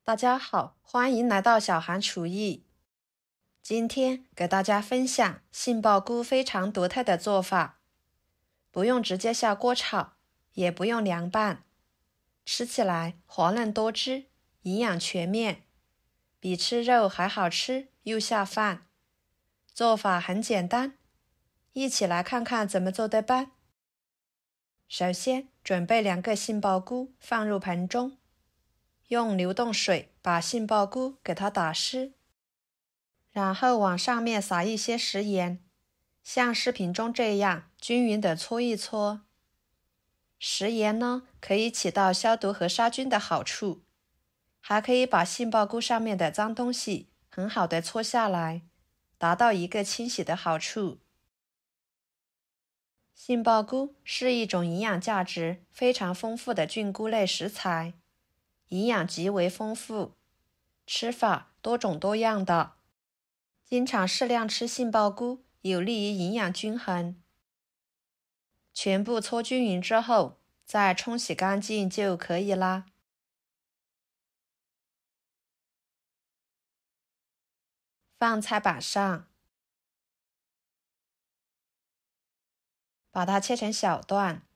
大家好，欢迎来到小韩厨艺。今天给大家分享杏鲍菇非常独特的做法，不用直接下锅炒，也不用凉拌，吃起来滑嫩多汁，营养全面，比吃肉还好吃又下饭。做法很简单，一起来看看怎么做的吧。首先准备2个杏鲍菇放入盆中，用流动水把杏鲍菇给它打湿，然后往上面撒一些食盐，像视频中这样均匀地搓一搓。食盐呢，可以起到消毒和杀菌的好处，还可以把杏鲍菇上面的脏东西很好的搓下来，达到一个清洗的好处。杏鲍菇是一种营养价值非常丰富的菌菇类食材，营养极为丰富，吃法多种多样的。经常适量吃杏鲍菇，有利于营养均衡。全部搓均匀之后，再冲洗干净就可以啦。放菜板上，把它切成小段，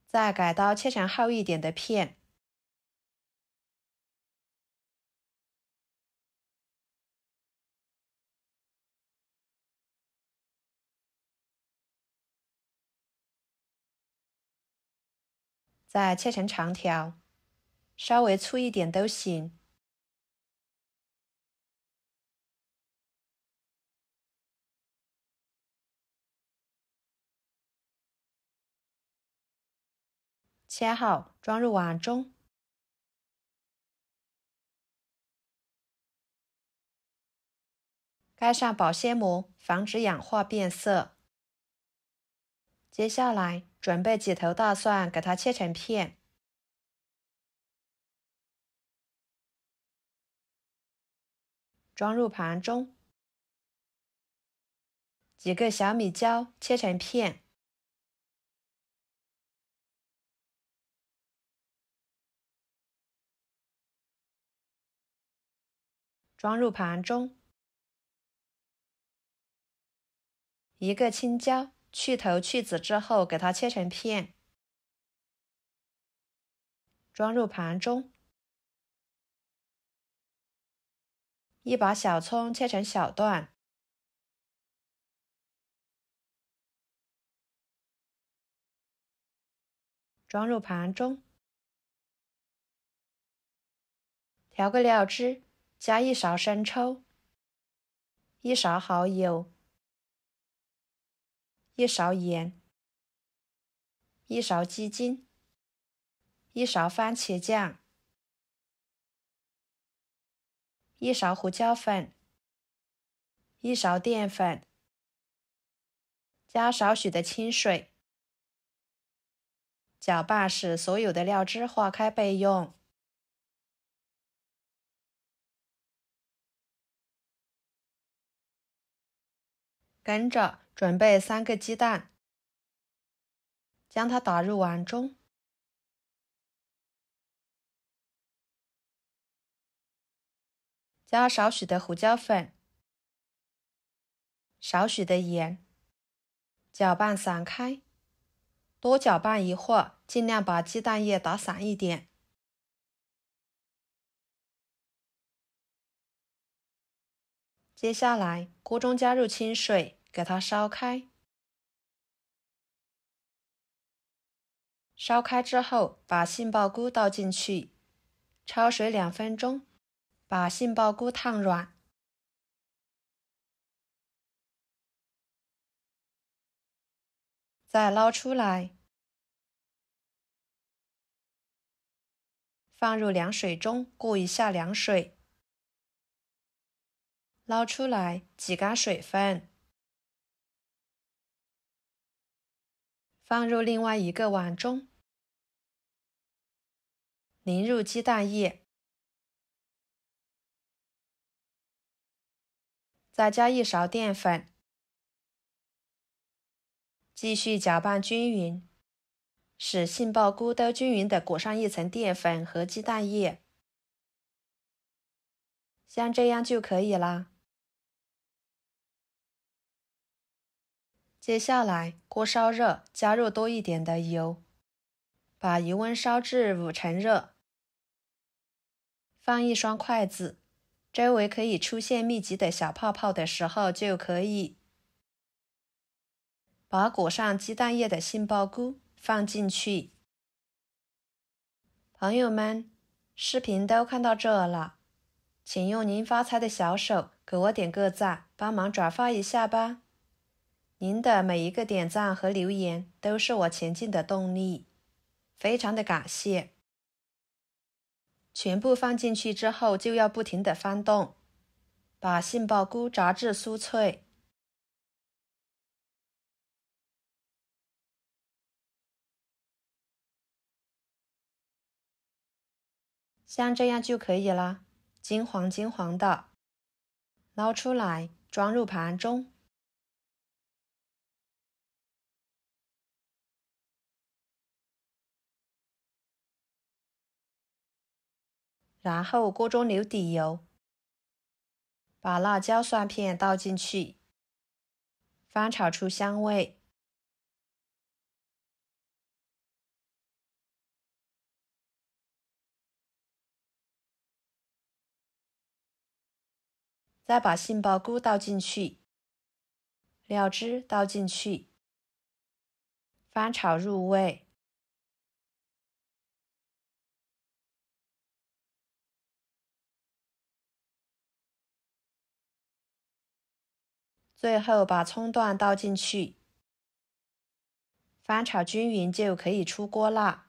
再改刀切成厚一点的片。再切成长条，稍微粗一点都行。切好，装入碗中。盖上保鲜膜，防止氧化变色。接下来准备几头大蒜，给它切成片。装入盘中。几个小米椒切成片。装入盘中。1个青椒，去头去籽之后给它切成片。装入盘中。1把小葱切成小段。装入盘中。调个料汁，加1勺生抽，1勺蚝油，1勺盐，1勺鸡精，1勺番茄酱，1勺胡椒粉，1勺淀粉，加少许的清水，搅拌使所有的料汁化开备用。跟着准备3个鸡蛋，将它打入碗中，加少许的胡椒粉，少许的盐，搅拌散开，多搅拌一会儿，尽量把鸡蛋液打散一点。接下来锅中加入清水，给它烧开。烧开之后，把杏鲍菇倒进去，焯水2分钟，把杏鲍菇烫软。再捞出来，放入凉水中过一下凉水。捞出来，挤干水分，放入另外一个碗中，淋入鸡蛋液，再加1勺淀粉，继续搅拌均匀，使杏鲍菇都均匀地裹上一层淀粉和鸡蛋液，像这样就可以啦。接下来锅烧热，加入多一点的油，把油温烧至5成热，放一双筷子，周围可以出现密集的小泡泡的时候就可以把裹上鸡蛋液的杏鲍菇放进去。朋友们，视频都看到这了，请用您发财的小手给我点个赞，帮忙转发一下吧。您的每一个点赞和留言都是我前进的动力，非常的感谢。全部放进去之后就要不停地翻动，把杏鲍菇炸至酥脆。像这样就可以了，金黄金黄的。捞出来，装入盘中。然后锅中留底油，把辣椒蒜片倒进去，翻炒出香味。再把杏鲍菇倒进去，料汁倒进去，翻炒入味。最后把葱段倒进去，翻炒均匀就可以出锅啦。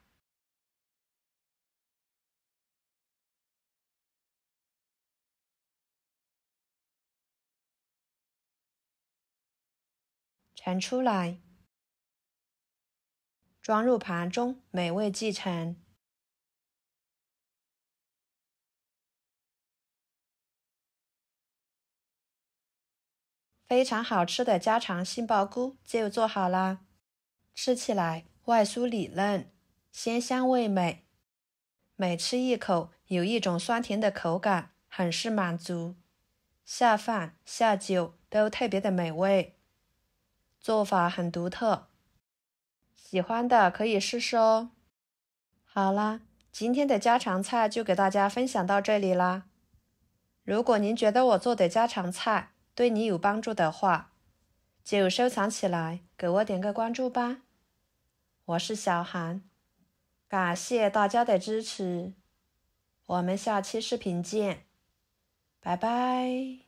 盛出来，装入盘中，美味继承。非常好吃的家常杏鲍菇就做好啦，吃起来外酥里嫩，鲜香味美，每吃一口有一种酸甜的口感，很是满足，下饭下酒都特别的美味，做法很独特，喜欢的可以试试哦。好啦，今天的家常菜就给大家分享到这里啦。如果您觉得我做的家常菜对你有帮助的话，就收藏起来，给我点个关注吧。我是小韩，感谢大家的支持，我们下期视频见，拜拜。